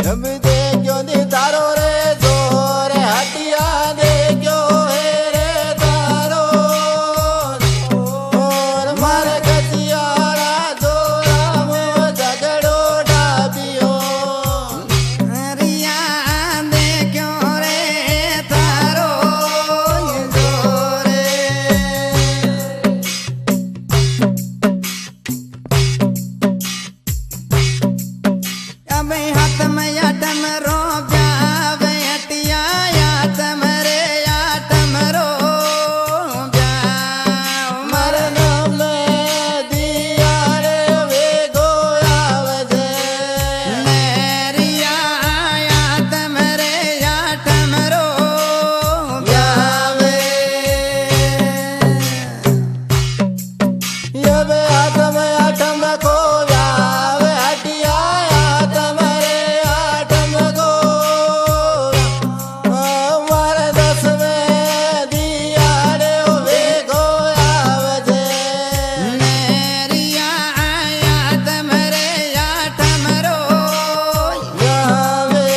जब देखो नी तारो रे जोर हटिया देखो हे रे तारो और मारे कचियारा जोरा मो झगड़ो डाबियो रिया देखो रे तारो जोरे अब हाथ में आटम रो ब्यावे हटिया आटम रे आटम रो ब्याव मारे नाम ले दिया रे वे गोया वजे मेरिया आटम रे आटम रो ब्यावे ये वे आटम आटम को व्यावे हटिया आटम रे आटम को मारे दस में दिया रे वे गोया वजे मेरिया आटम रे आटम रो यावे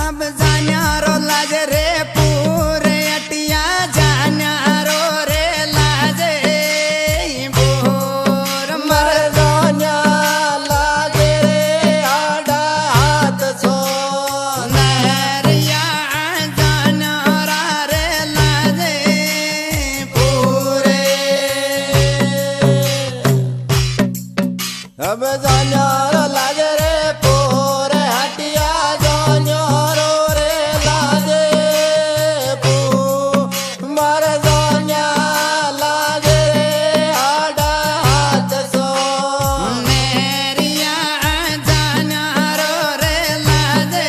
अब जान्यारो लाज रे पूरे अटिया जान्यारो रे लाजे पूर मर मरदान्या लागे रे आडा हाथ सो नहरिया जान्यारा रे लाजे पूरे अब जान्यारो लागे रे पोरे हटिया जान्यारो रे लागे पू मारे जान्या लागे रे आडा हाथ सो मेरिया जान्यारो रे लाजे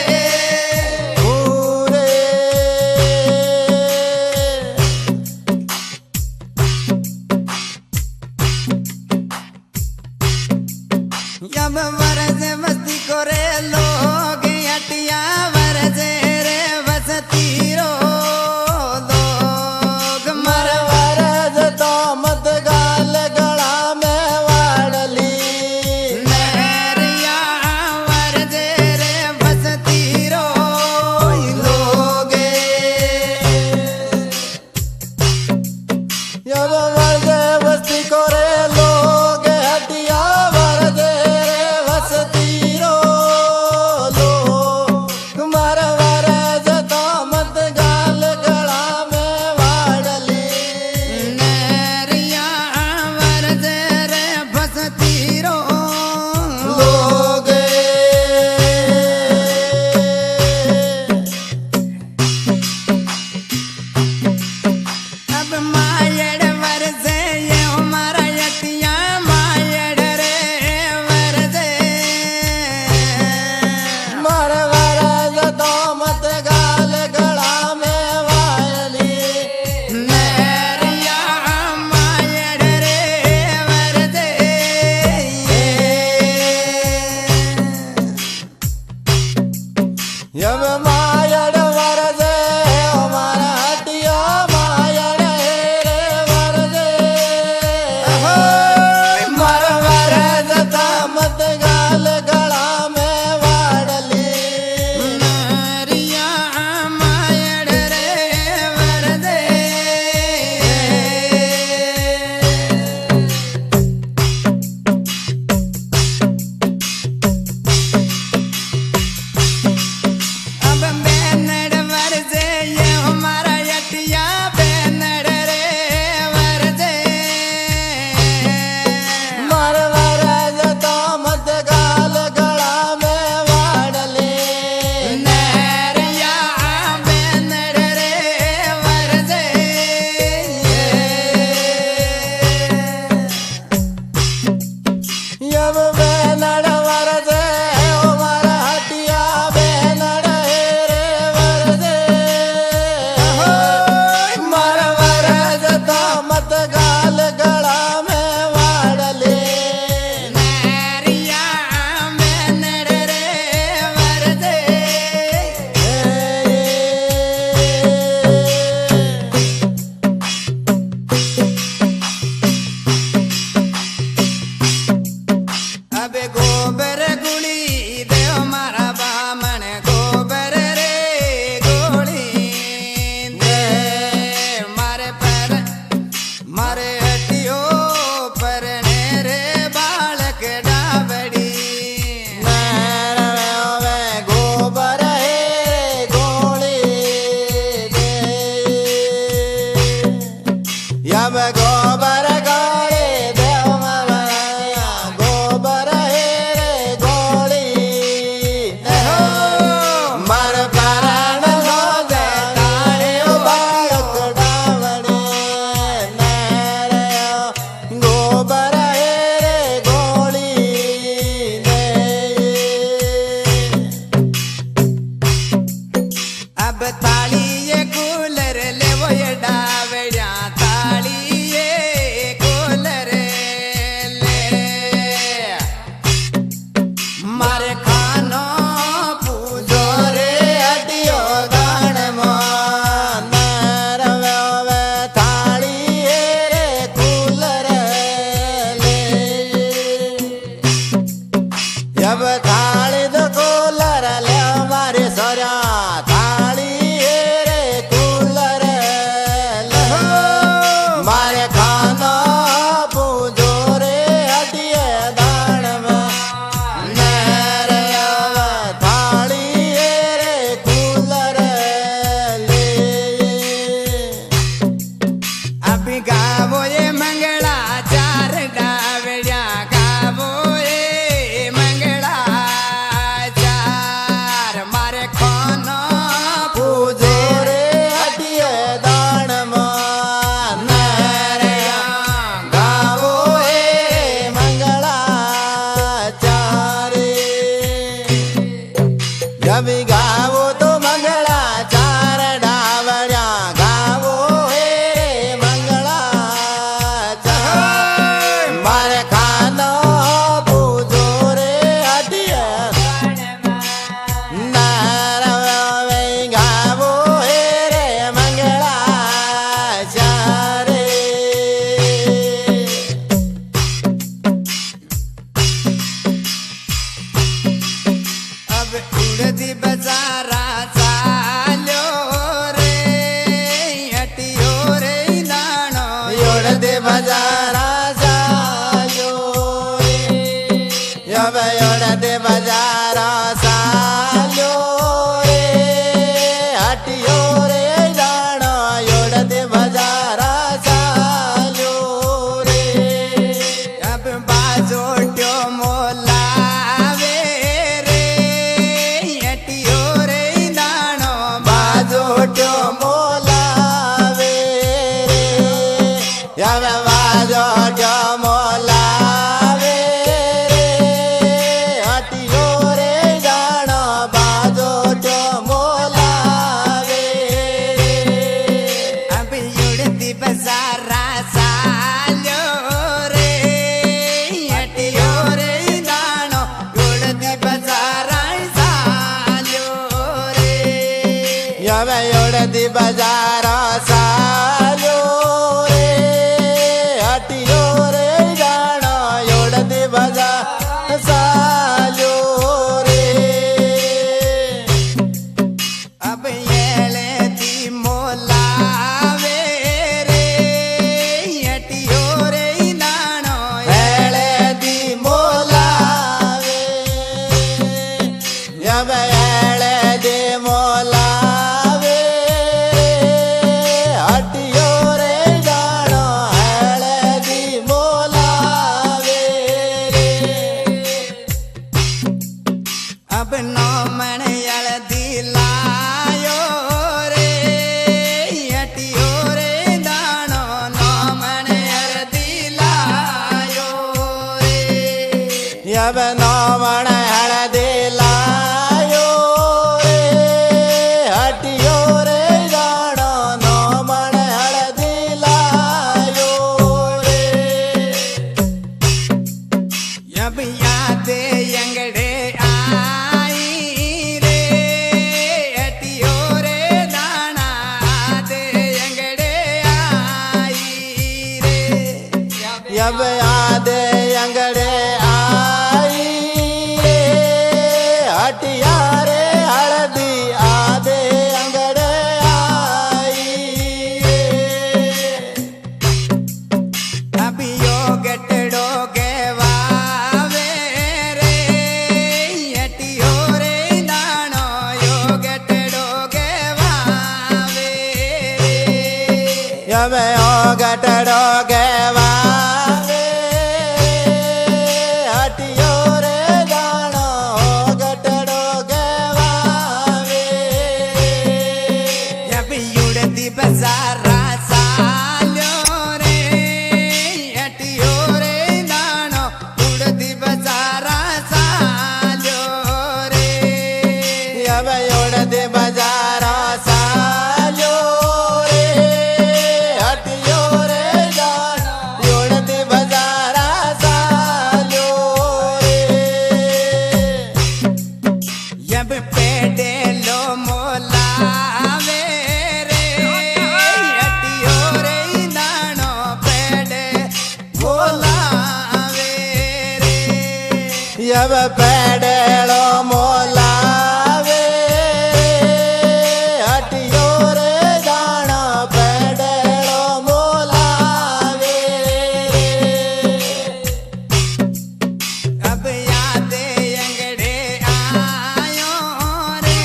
पूरे जब वरज मस्ती करे लोग अटिया वरज रे बसती रो लोग मर वरद तो मत गाल गला में वाड़ली मेरिया वरज रे बसती रो लोग जब वरदे वस्ती करे लोग हटिया वरदे रे वसती रो लोग મારે હટિયો પરણે રે બાળક ડાબડી નરવે ગોબર હે ગોળી દે યબ ગોબર ગોળી દેવ ગોબર હે ગોળી મર પરણ નો દે તાળ્યો બાળક ડાવડે નર ગોબર હે ગોળી દે અબ તાળીએ કુલર લેવો એ ડાવડ્યા તાળીએ કુલર લે મારે ખાનો પૂજો રે હટિયો ગાણમાં નરવે હવે થાળી રે કુલર લે યબ થાળી તો કુલર લે મારી સોર્યા થાળી રે કુલર લે મારે ખાનો પૂજો રે હટિયે દાણમાં નર થાળી રે કુલર લે અભી ગાવો એ મંગળા ચાર ડાવડ્યા ગાવો એ મંગળા ચાર મારે ખાનો પૂજો રે હટિયે દાણમાં નર ગાવો એ મંગળાચારે રવિ ગાવો તો મંગળાચાર ડાવડ્યા ગાવો હે મંગળાચાર મારે ખાનો પૂજો રે હટિયે નરવે ગાવો હે રે મંગળાચારે अब उड़दी बजारा चाल्यो रे हटियो रे दाणो યોડદે બજારા ચાલ્યો રે હવે યોડદે બજારા ચાલ્યો રે હટિયો રે દાણો યોડદે બજારા ચાલ્યો રે अब बाजोट्यो मोलावे रे हटियो रे दाणो બાજોટ્યો મોલાવે રે હવે બાજોટ્યો મોલાવે રે હટિયો રે દાણો બાજોટ્યો મોલાવે રે अब उड़दी बजारा चाल्यो रे हटियो रे दाणो उड़दी बजारा चाल्यो रे હવે યોડદી બજારા ચાલ્યો રે હટિયો રે દાણો યોડદી બજાર ચાલ્યો રે अब येले दी मोलावे रे हटियो रे दाणो હેળેદી મોલાવે હવે હેળેદી મોલાવે હટિયો રે દાણો હેળેદી મોલાવે રે अब नो मन हल्दी लायो रे हटियो रे दाणो नो मन हल्दी लायो रे હવે નોમણ હળદી લાયો રે હટિયો રે દાણો નોમણ હળદી લાયો રે अब यादे अंगड़े आई रे हटियो रे दाणा दे अंगड़े आई रे યબ યાદે અંગડે આઈ રે હટિયા રે હળદી આદે અંગડે આઈ રે ગટડો ગેવાવે હટિયો રે જાણો ગટડો ગેવાવે जब उड़ती बजारा साल्यो रे हटियो रे दानो उड़ती बजारा साल्यो रे હવે ઓડદે બજારો સાલ્યો રે હટિયો રે જાણો ઓડદે બજારા સાલ્યો રે जब पेड़े लो मोलावे रे हटियो रे दानो पेड़े मोलावे रे યવ પેડેળો મોલાવે હટિયો રે જાણો પેડેળો મોલાવે अब यादे अंगड़े आयो रे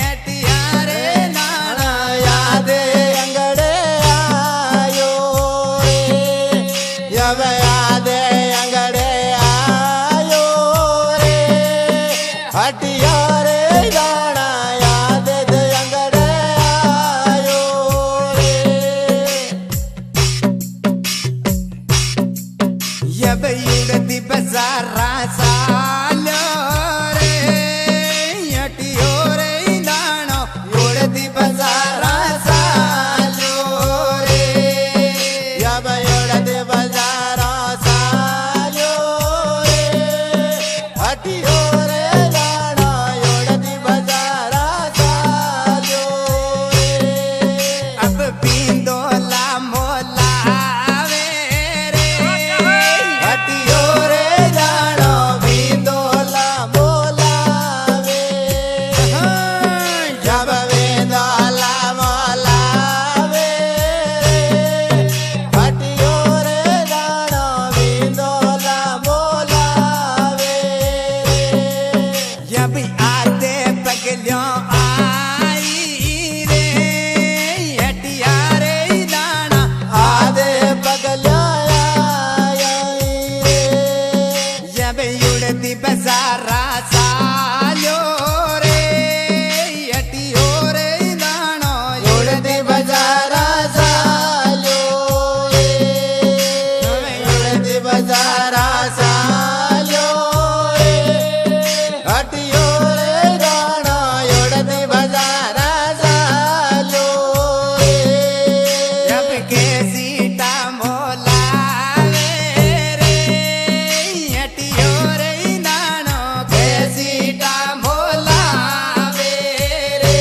हटिया रे दाना યાદે અંગડે આયો રે યવ યાદે અંગડે આયો રે હટિયો રે જાણા યાદે જ અંગડે આયો રે जब उड़ती बजारा सालो रे हटियो रे दानो उड़ती बजारा सालो रे યવ ઓડદે બજારો સાલ્યો રે હટિયો રે જાણો ઓડદી બજારા સાલ્યો રે अब बिंदोला मोलावे रे હટિયો રે જાણો વિંદોલા બોલાવે જબ વિંદોલા બોલાવે હટિયો રે જાણો વિંદોલા બોલાવે जब आते पगलियों आई रे हटिया रे दाना આદે પગલાયા जब उड़ती बजारा सालो रे हटियो रे दानो ઉડતી બજારા સાલ્યો રે ઉડતી બજારા સાલ્યો રે હટિયો રે જાણો ઉડતી બજારા સાલ્યો રે जब के सीता मोलावे रे हटियो रे दानो के सीता मोलावे रे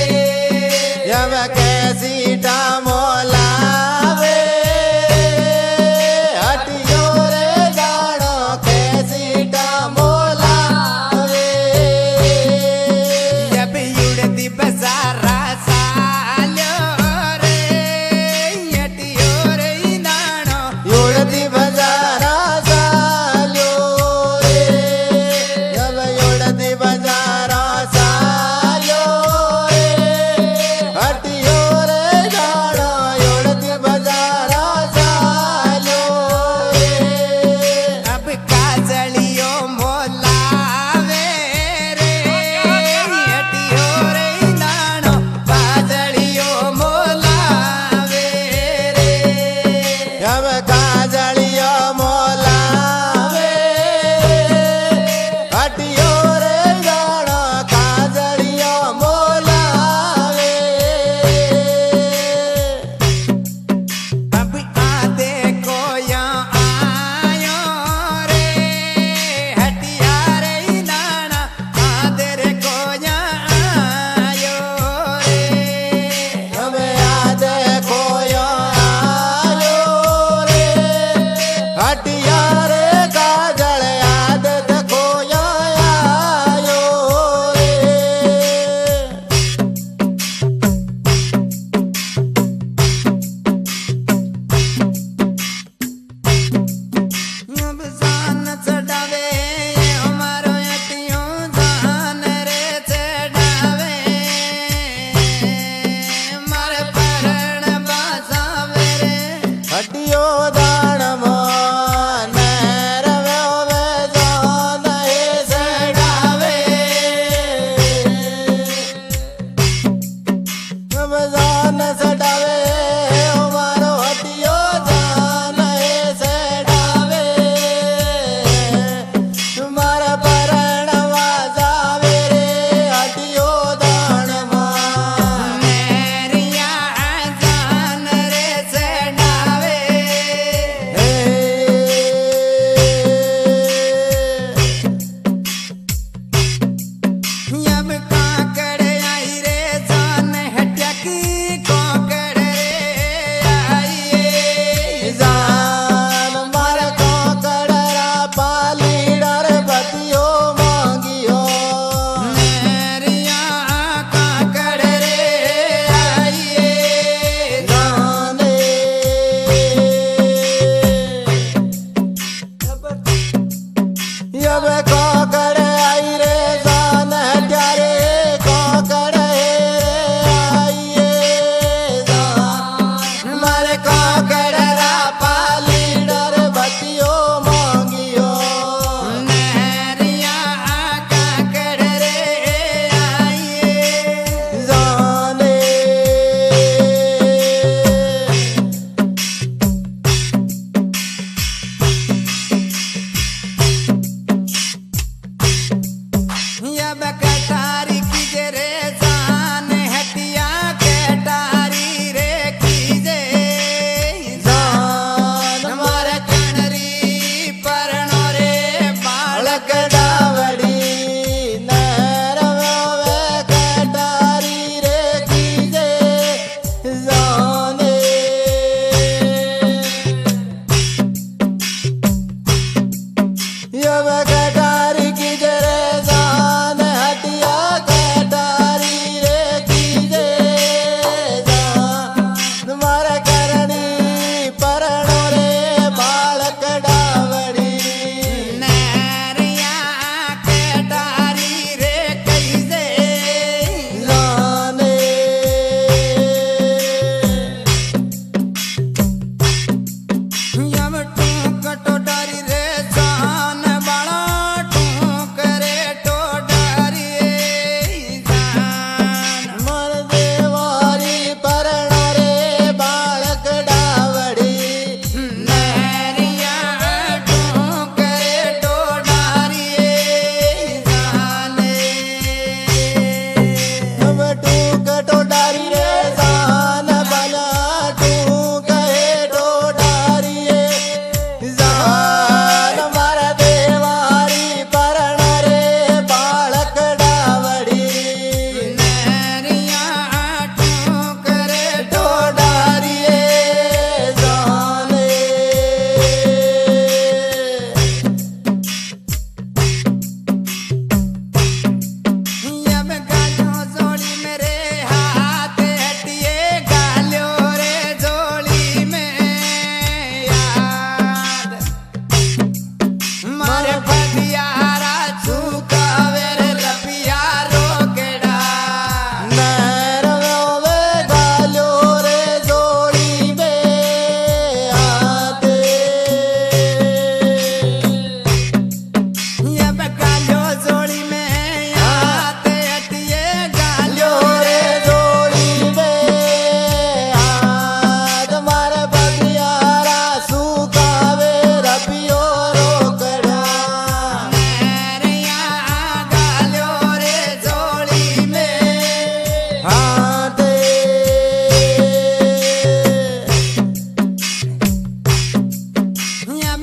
યવ કેસીટા મોલાવે હટિયો રે જાણો કેસીટા મોલાવે जब उड़ती बजारा सालो रे हटियो रे दानो ઉડતી બજારા સાલ્યો રે યવ ઉડતી બજારા સાલ્યો રે હટિયો રે જાણો ઉડતી બજારા સાલ્યો રે अब काजलियो मोलावे रे हटियो रे दानो काजलियो मोलावे रे યવ કાજળિયો મોલાવે હટિયો રે જાણો કાજળિયો મોલાવે अब आते कोया आयो रे हटिया रे दाना आते रे कोया आयो रे હવે આદે કોયો આયો રે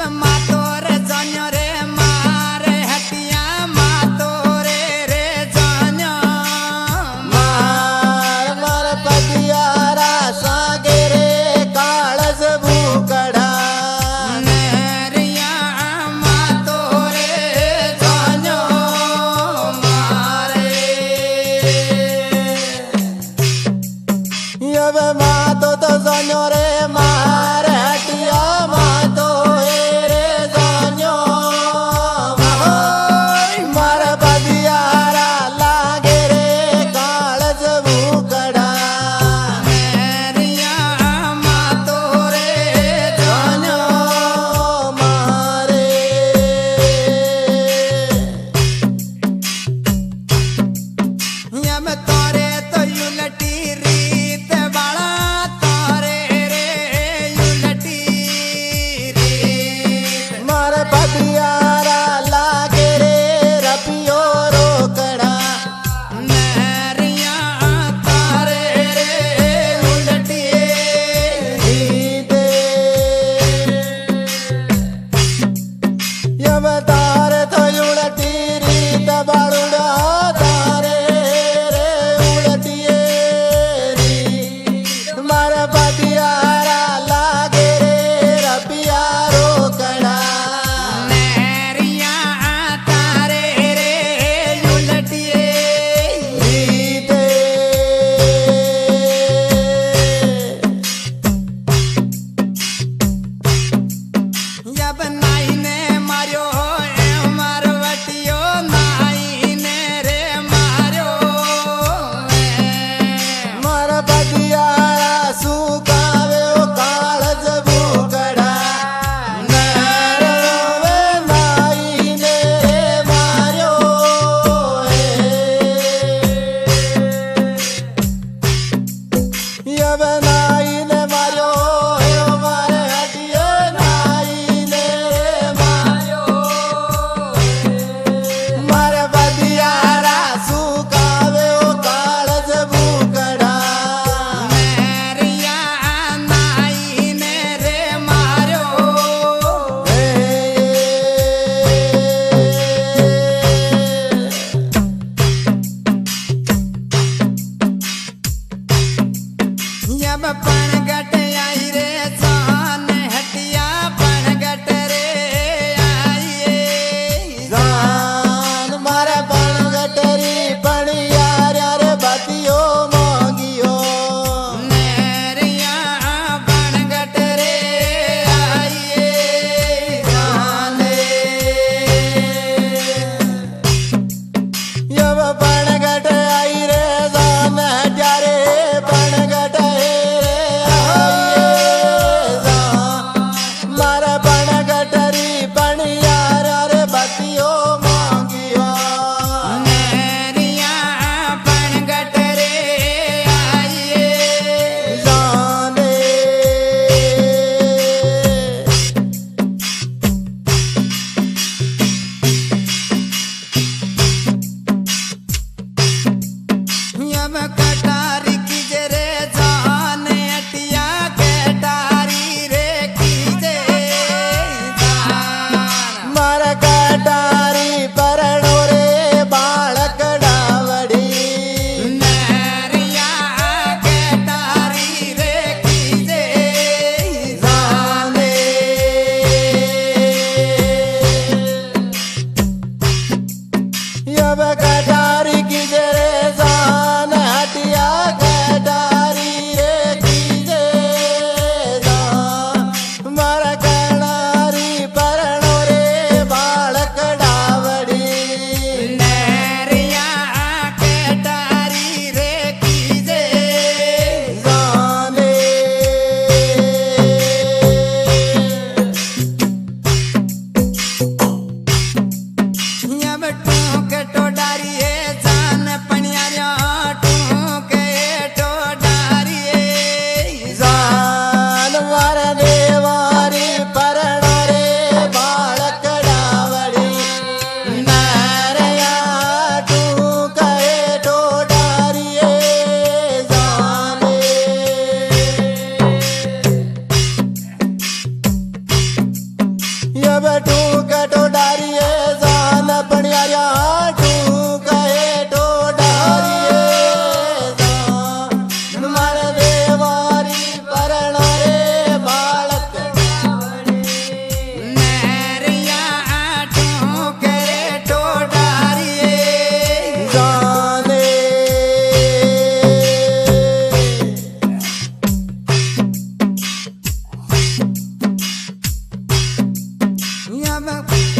अब मातो रे जान्यो रे मारे हटिया मातो रे जान्यो मार मार पदियारा सागे रे काळज भूकड़ा नेरिया मातो रे जान्यो मारे अब मातो तो जान्यो रे मार हटिया मातो रे जान्यो मार पदियारा लागे रे काळज भूकड़ा नेरिया मातो रे जान्यो मारे अब तोरे तो युलटी रीत बाळा तोरे रे युलटी रीत मार पदियारा लागे रे रपियो रोकड़ा नेरिया तोरे रे युलटी दे यम तार तो उलटी रीत बाळुड़ा तारे रे उलटिए री मार पदियारा लागे रे रपिया रोकड़ा नेरिया तारे रे युलटी दे जब नाई ने मार्यो मरवटियो नाई ने रे मार्यो मार पदियारा सुकावे ओ काळज भूकड़ा नरवे नाई ने रे मार्यो यब नाई ने मार्यो मारे हटियो नाई ने रे ये बेटू कटो डारिये जान पणियारिया टू कहे टो डारिये जान मारे देवारी परण रे बालक नहरिया ठोके टोडारिए जाने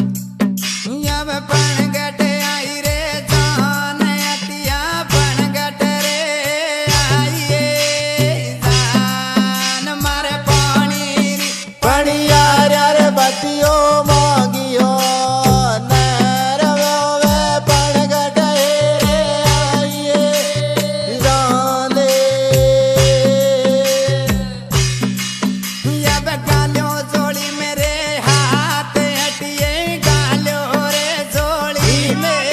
यब पणगट आई रे जान अटिया पणगट रे आइए जान मारे पानी पणियारा रे बतियो मांगियो नर वे पणगट रे आइए जाने यब गालो जोड़ी मेरे हाथ हटिए गालो रे जोड़ी में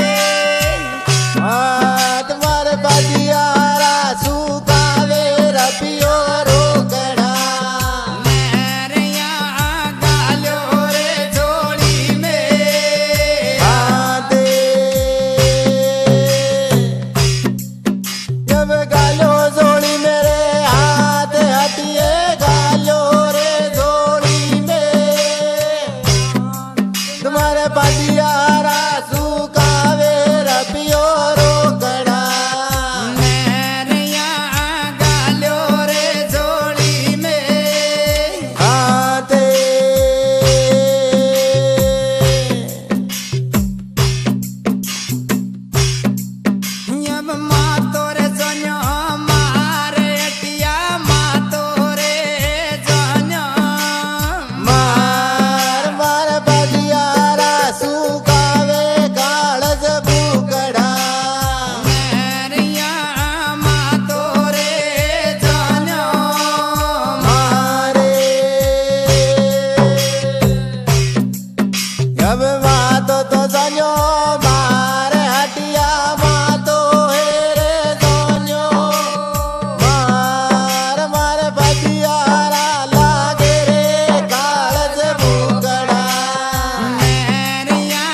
तुम्हारे बदियारा सुकावे रपियो रोकड़ा नहरिया गालो रे जोड़ी में आते जब गालो जोड़ी मेरे हाथ हटिए गालो रे जोड़ी में तुम्हारे बदियारा सुकावे रपियो रोकड़ा नहरिया गालो रे जोड़ी में आते यब मातो रे जन्यो मारे अटिया मातो रे जन्यो मार मार बदियारा सुकावे काळज बुकड़ा नहरिया मातो रे जन्यो मारे जब मातो तो जन्यो मारे हटिया मातो हे रे जन्यो मार मार बदियारा लागे रे काळज बुकड़ा नहरिया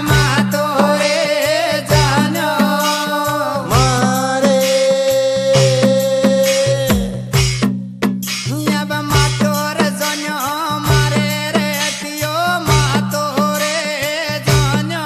मातो रे जन्यो मारे यब मातो रे जन्यो मारे रे अटियो मातो रे जन्यो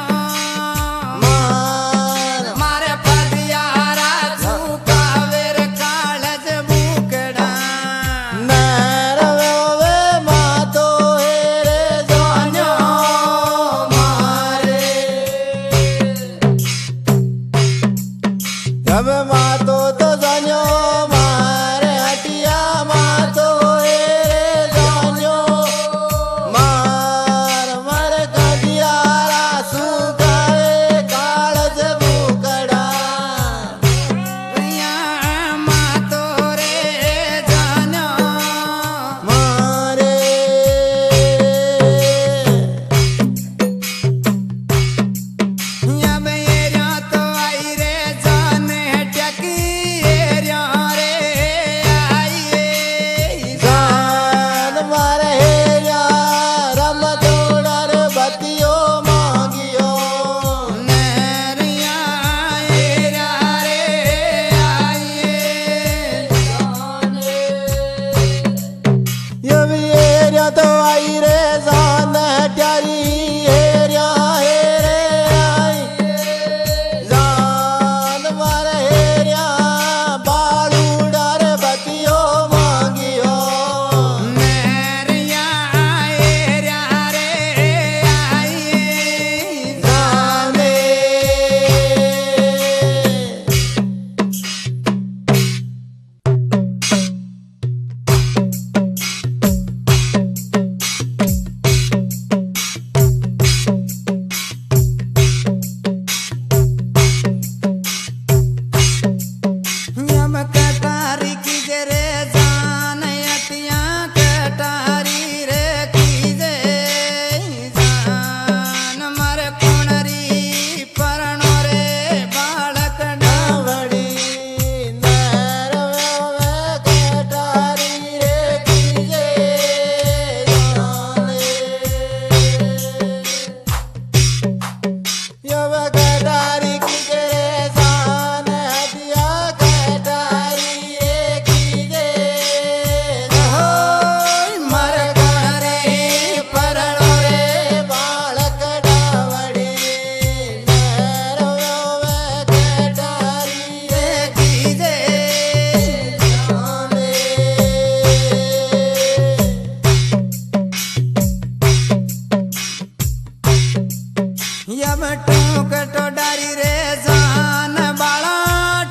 टूक टोडारी रे जान बाला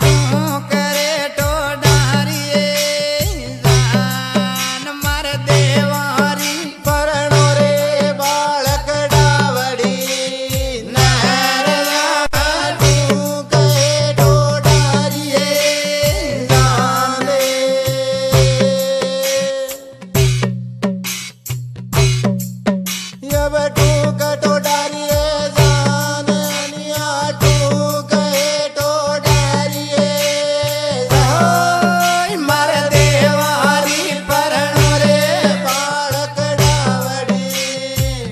टूक रे टोडारी जान मार देवारी परણો રે બાળક ડાવડી નરવા તું કહે ટોડારીએ જાને યબ તું કટોડારીએ જાન નિયા તું કહે ટોડારીએ ઓય માર દેવારી પરણો રે બાળક ડાવડી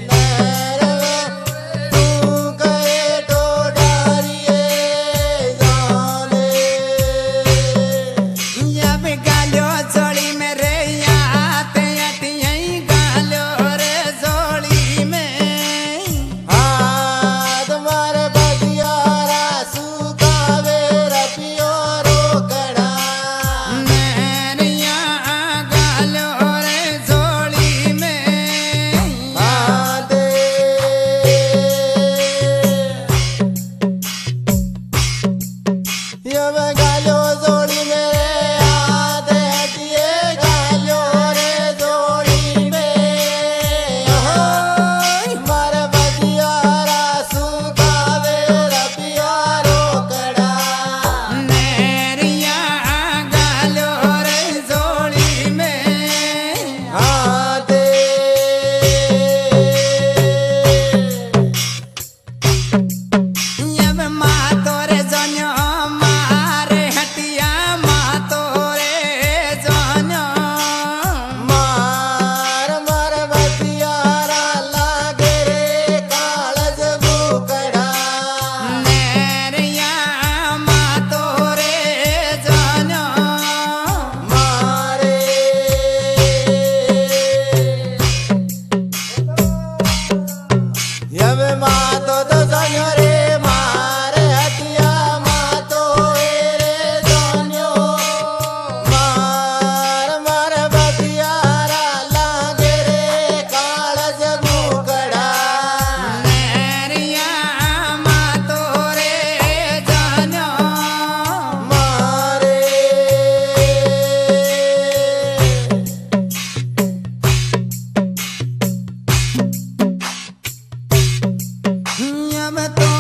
નરવા તું કહે ટોડારીએ જાને યબ ગાલ્યો જોડી મે રે યાતે અટિયઈ ગાલ્યો રે જોડી મે હાથ મારે બધિયારા સુકાવે રપિયો રોકડા મેરિયા ગાલ્યો રે જોડી મે હાથે યવ ગાલ્યો જોડી મે હાથે હટીએ ગાલ્યો રે જોડી મે મારે બધિયારા સુકાવે રપિયો રોકડા મેરિયા ગાલ્યો રે જોડી મે હાથે યબ માતો રે જન્યો મારે હટિયા માતો રે જન્યો માર માર બધિયારા લાગે રે કાળજ બુકડા મેરિયા માતો રે જન્યો મારે હવે માતો તો જાણ્યો રે મારે હટિયા માતો એ રે જાણ્યો માર માર બધિયારા લાગે રે કાળજ બુકડા મેરિયા માતો રે જન્યો મારે યબ તો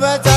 सब